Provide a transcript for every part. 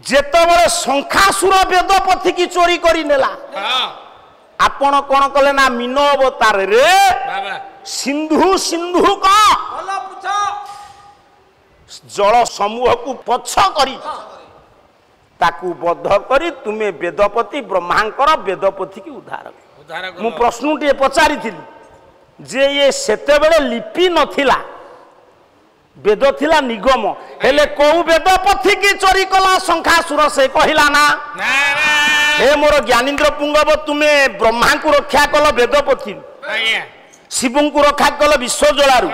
जेतबले शंखासुर वेद पथी की चोरी करी नेला आपण कौन कले ना मीन अवतार रे सिंधु सिंधु का जल समूह को पछ करी ताकू बद्ध करी तुम्हें वेदपति ब्रह्मांकर वेदपति की उद्धार मु प्रश्न टे पचारि थिली जे ये सेते बेले लिपि नथिला वेद थिला निगम हेले को वेदपति की चोरी कला शंखासुर से कहिला ना हे मोर ज्ञानेन्द्र पुंगव तुम्हें ब्रह्मा को रक्षा कल वेदपति शिव को रक्षा कल विश्व जलारू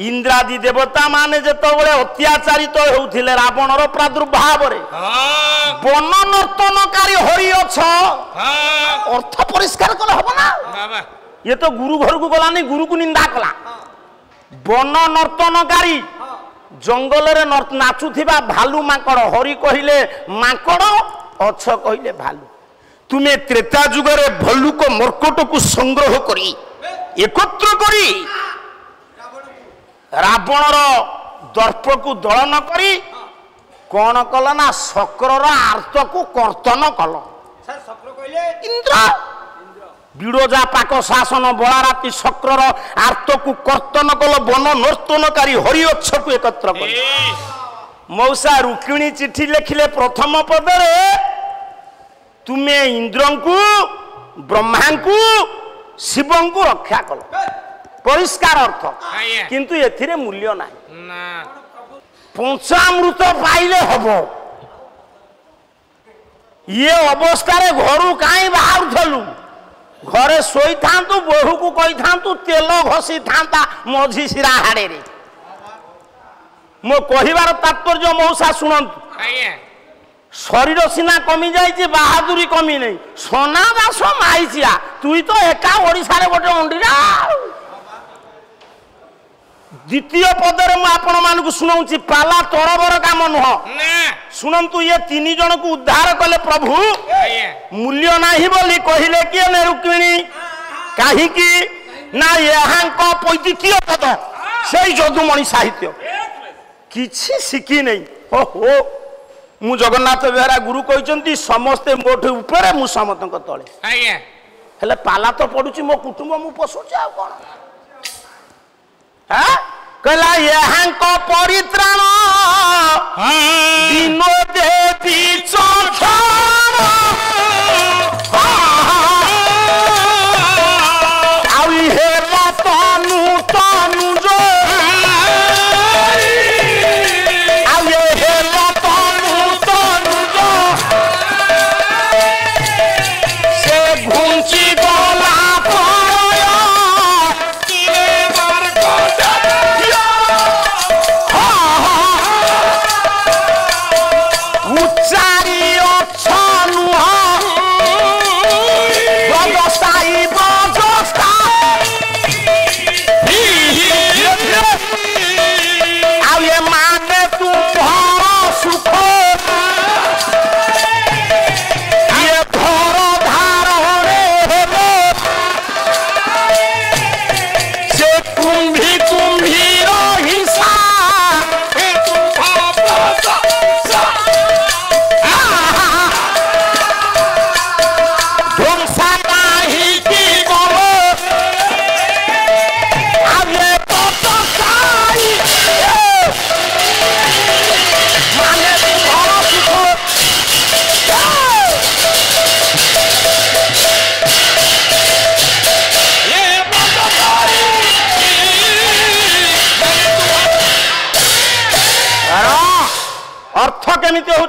इंद्रादि देवता माने जेतबले अत्याचारित होउथिले रावणर प्रादुर्भाव रे वन नर्तनकारी हरि अछ अर्थ परिष्कार कल हबो ना ये तो गुरु घर को गला नहीं गुरु को निंदा कला वन नर्तनकारी जंगल रे नाचुथिबा भालू माकड़ हरि कहिले माकड़ अछ कहिले भालू तुम्हें त्रेता जुग रे भल्लुक मर्कट को संग्रह करी एकत्र करी रावणर दर्प को दलन करी कौन कल ना शक्रर आर्त को कर्तन कल इंद्र विरोजा पाक शासन बलाराती शक्रर आर्त को कर्तन कल वन नर्तनकारी हरि अक्ष को एकत्र कर मौसा रुक्मिणी चिठी लिखिले प्रथम पदरे तुम्हें इंद्र को ब्रह्मा को शिव को रक्षा कल परिष्कार अर्थ किंतु एथिरे मूल्य नहीं पंचामृत पाइले हब ये अवस्था घर कहीं बाहर थलु घरे शोई था बोहू को कही था तेल घसी था मझी शिरा हाड़े रे मो कहिबार तात्पर्य मौसा शुणु शरीर सीना कमी जाइए बहादुरी कमी नहीं सोना दास माइचिया तुई तो एका ओडिशा रे गोटे अंडीरा द्वितीय पदरे मु आपण मानकु सुनाउची पाला तोरबर काम नुह सुनंतु ये तीन जन को उद्धार कले प्रभु मूल्य नाही बोली कहिले किए ने रुक्मिणी काहे की ना यहांको द्वितीय पद सेई जदुमणि साहित्य किछि सिखी नहीं हो मु जगन्नाथ बेहरा गुरु कहते समस्ते मोठ ऊपर मु समत तले हेले पाला तो पड़ुची मो कुटुंब मु पोषुची आ कोन हां कहला यहांको परित्राण दिनो देवी चोखार आउ हेला तनु तनु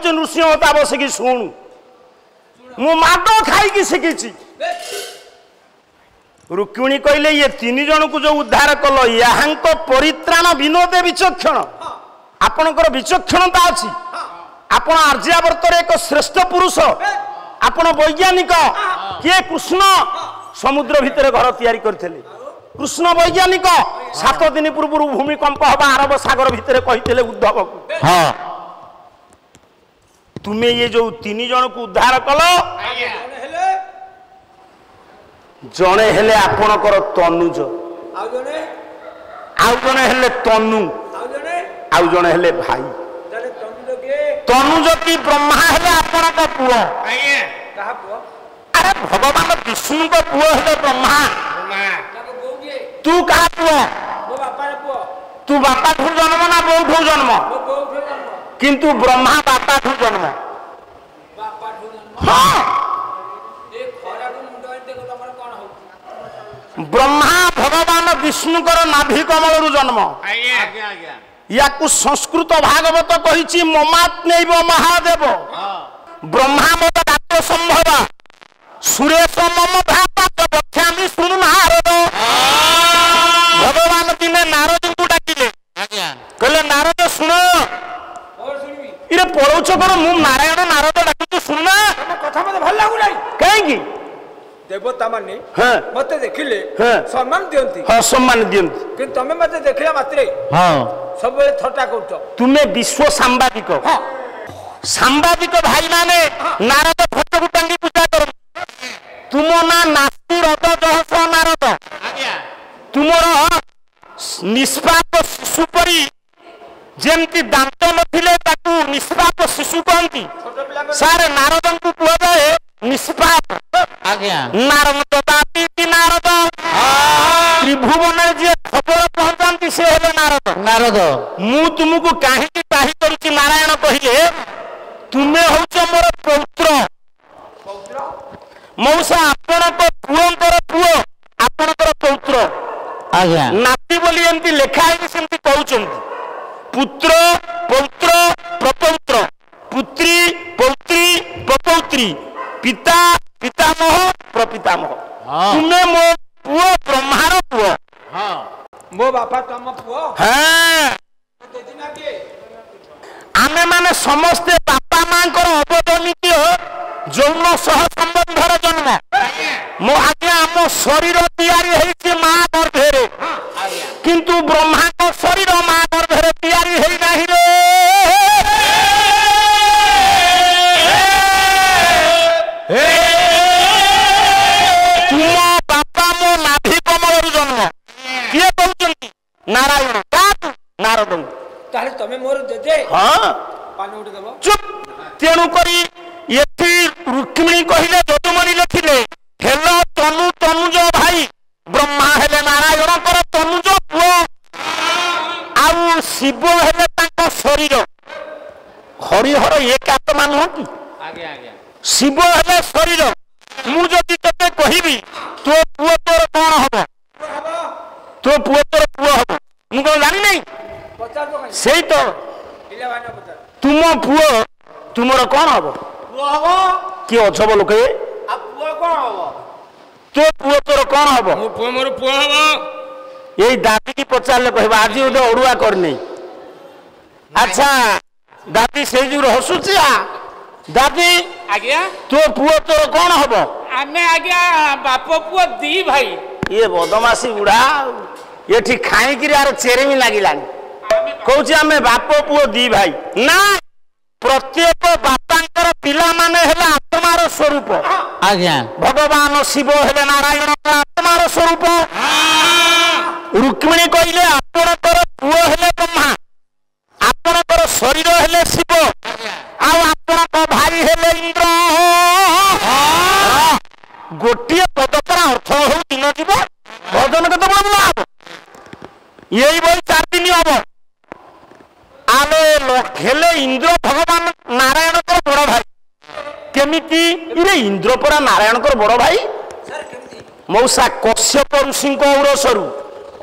जो नृसिंहता बसिकी शुणु मु माड खाई शिखी रुक्मिणी कहले ये तीन जन को जो उद्धार कल यहाँ परित्राण विनोदे विचक्षण आपणकर विचक्षणता अच्छी आपण आर्यावर्तर एक श्रेष्ठ पुरुष आपण वैज्ञानिक किए कृष्ण समुद्र भितर घर तैयारी करते कृष्ण वैज्ञानिक 7 दिन पूर्व भूमिकंप हवा अरब सागर भितर कहते उद्धव को हाँ तुम्हें ये जो तीन जन को उद्धार कल जड़े हेले आपणकर तनुज आउ जड़े हेले तनु आउ जड़े हेले भाई तनुजति ब्रह्मा हेले आपण को पुओ आज्ञा कहा पुओ अरे भगवान विष्णु को पुओ हेले ब्रह्मा ब्रह्मा ताको बोउ के तू कहा पुओ मो बापा रे पुओ तू बापा ठू जन्म ना बोउ ठू जन्म मो बोउ ठो जन्म किंतु ब्रह्मा बापा ठू जन्म बापा ठो जन्म हाँ ए खरा को मुंडो देखो तमर कोन हो ब्रह्मा भगवान विष्णु कर नाभि कमल रु जन्म आज्ञा आज्ञा आज्ञा याकू संस्कृत भागवत कहिछि ममात्मैव महादेव ब्रह्मा मत डाक्य संभव सुरेश मम भ्राता च बख्यामि सुनु नारद भगवान दिने नारद को डाकिले कहले नारद सुन और सुनबी इरे पळौछ कर मु नारायण नारद डाकुछु सुन ना तम कथा मते भल लागु नाही काहेकि देवता माने हां मते देखिले हाँ। सम्मान दियंती हां सम्मान दियंती कि तमे मते देखिला मात्रे हां सब बेले थट्टा करतो तुमे विश्व सांबादिक हां सांबादिक भाई माने नारद फोटो को टांगी पूजा कर तुम ना नास्ति रद जहस नारद आज्ञा तुमर निष्पाप शिशु परी जेमती दांत नथिले ताकू निष्पाप शिशु कहंती छोटो पिला को सारे नारद को कुआ जाए निष्पाप आज्ञा नारद दाती की नारद त्रिभुवन जे खबर पहुंचांती से हेले नारद नारद मु तुमको काहे ताही करूची नारायण कहिले तुमे होच मोर पौत्र पौत्र मौसा आपण को पुअंकर पुओ आपणकर पौत्र आज्ञा नाती बोली एमती लेखा है सेमती कहउचंती पुत्र पौत्र प्रपौत्र पुत्री पौत्री प्रपौत्री पिता पितामह प्रपितामह हाँ। तुमे मो पुओ ब्रह्मार पुओ हां मो बापा तम पुओ हां तेजिना के आमे माने समस्ते बापा मांकर अवदमित जौन सह संबंधर जन्म मो आज्ञा आम शरीर तैयारी हेछि मां गर्भेरे किंतु ब्रह्मा को शरीर मां गर्भेरे तैयारी हेइ नाही रे तुम बापा मो नाभि कमल जन्म किए कहउचंती नारायण का नारद ताले तमे मोर देदे हाँ पानी उठ देबो चुप तेणु करी एठी रुक्मिणी कहिले जदुमणि लेखिले हेलो तनु तनुज भाई ब्रह्मा हेले नारायण कर तनुज पुओ आउ शिव हेले तांको शरीर हरिहर एक आत्मा नुह कि आज्ञा आज्ञा शिव हेले शरीर मु जदि तते कहिबी तो पुओ तोर कोन हबो तो पुओ तोर पुओ हबो मु को जानि नै पचार तो कहीं सेई तो इले वाना पचार तुम पुओ तुमर कोन हबो पुओ हबो कि अछब लोक ए आ पुओ कोन हबो तो पुओ तोर कोन हबो मो पुओ मोर पुओ हबो यही दादी की पचारे कहबा आज गोटे अड़ुआ करनी अच्छा दादी से जो हसुचिया दादी आज्ञा तो पुओ तोर कौन हब आमे आज्ञा बाप पुओ दी भाई ये बदमासी बुढ़ा ये खाई यार चेरेमी लगिलानी कहूँ आम बाप पुओ दी भाई ना प्रत्येक बापांकर पिला माने हेले आत्मार स्वरूप आज्ञा भगवान शिव हेले नारायण आत्मार स्वरूप रुक्मिणी कहले आपणकर पुओ हेले ब्रह्मा आपणकर शरीर हेले शिव आपणक भाई हेले इंद्र गोटे पदकर अर्थ हो दिन जीव भजन केत बड़ा हम यही बही 4 दिन हम आमे हेले इंद्र भगवान नारायण बड़ भाई केमिति इरे इंद्र परा नारायण बड़ भाई सर केमती मौसा कश्यप ऋषि औरसरु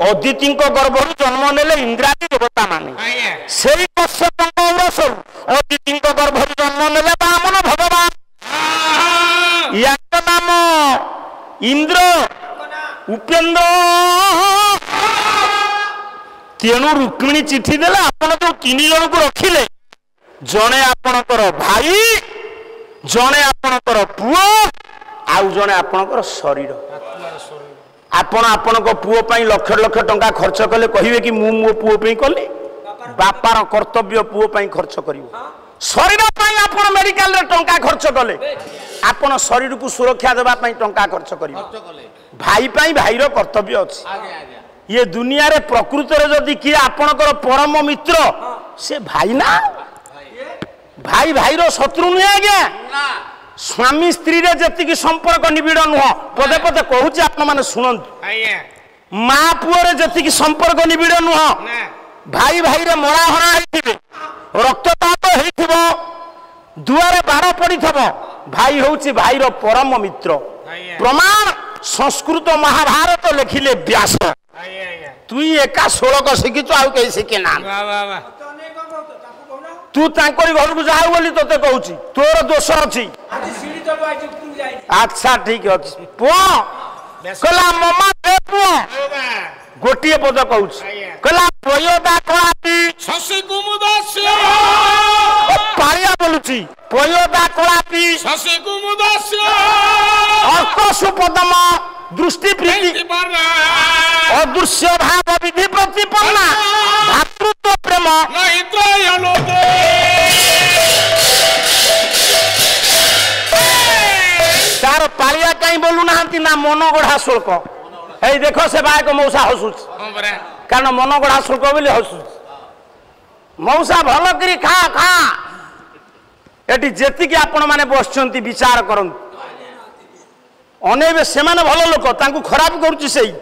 अदिति गर्भर जन्म नेले इंद्रादी देवता माने आज्ञा से कश्यप औरसरु अदिति गर्भर जन्म नेले बामन भगवान याक नाम इंद्र उपेन्द्र तेणु रुक्मिणी चिठी देला आपण जो 3 जन को रखिले जने आपणकर भाई जने आपणकर पुओ आउ जने आपणकर शरीर आपण आपणक पुओ पई लक्ष लक्ष टंका खर्च कले कहिवे कि मु मो पुओ पई कले बापार कर्तव्य पुओ पई खर्च करिवो शरीर पई आपण मेडिकल रे टंका खर्च कले आपण शरीर को सुरक्षा देबा पई टंका खर्च करिवो भाई पई भाईर कर्तव्य अछि आज्ञा आज्ञा ये दुनिया रे प्रकृत रे जदि कि आपणकर परम मित्र से भाई ना भाई भाईर शत्रु नुहे आज्ञा ନା स्वामी स्त्री रे जतिक संपर्क निबिड़ नुह पदे पदे कहूँ आपण मैंने शुणु ଆଜ୍ଞା माँ पुअरे जतिक संपर्क निबिड़ नुह ନା भाई भाई रे मरा हरा होइथिबे रक्तपात होइथिबो दुआरे बाड़ पड़िथबो भाई होउची भाई रो परम मित्र ଆଜ୍ଞା प्रमाण संस्कृत महाभारत लिखिले व्यास ଆଜ୍ଞା ଆଜ୍ଞା तुई एका 16 शिखिचु आउ कहीं शिखे ना ବା ବା ବା ତ ଅନେକ କଣ କହୁଛ ତାଙ୍କୁ କହୁନ तू तांकरी घर को जाऊ बोली तोते कहूची तोर दोष अछि ଆଜି ସିଡ଼ି ତ ଆଜି ଉପରକୁ ଯାଇନି अच्छा ठीक अछि पुओ कहला मम्मा दे पुओ ବା गोटिए पद कहूची ଆଜ୍ଞା कहला पयोदा कलापी ଶଶୀ କୁମୁଦାସ୍ୟ पारिया बोलुची पयोदा कलापी ଶଶୀ କୁମୁଦାସ୍ୟ अर्क सुपदम दृष्टि प्रीति अदृश्य भाव विधि प्रतिपन्ना भातृत्व प्रेम ନାହିଁ ତ୍ରୟ ଲୋକେ तार पालिया कहीं बोलू ना ना मन गढ़ा शुल्क हे देख से बायक मौसा हसुच ହଁ ପରା कारण मन गढ़ा शुल्क बोली हसुच मौसा भल करी खा खा एटी जेतिकी आपण माने बसचंती विचार करन अनेबे से माने भल लोक तांकू खराब करूची सेई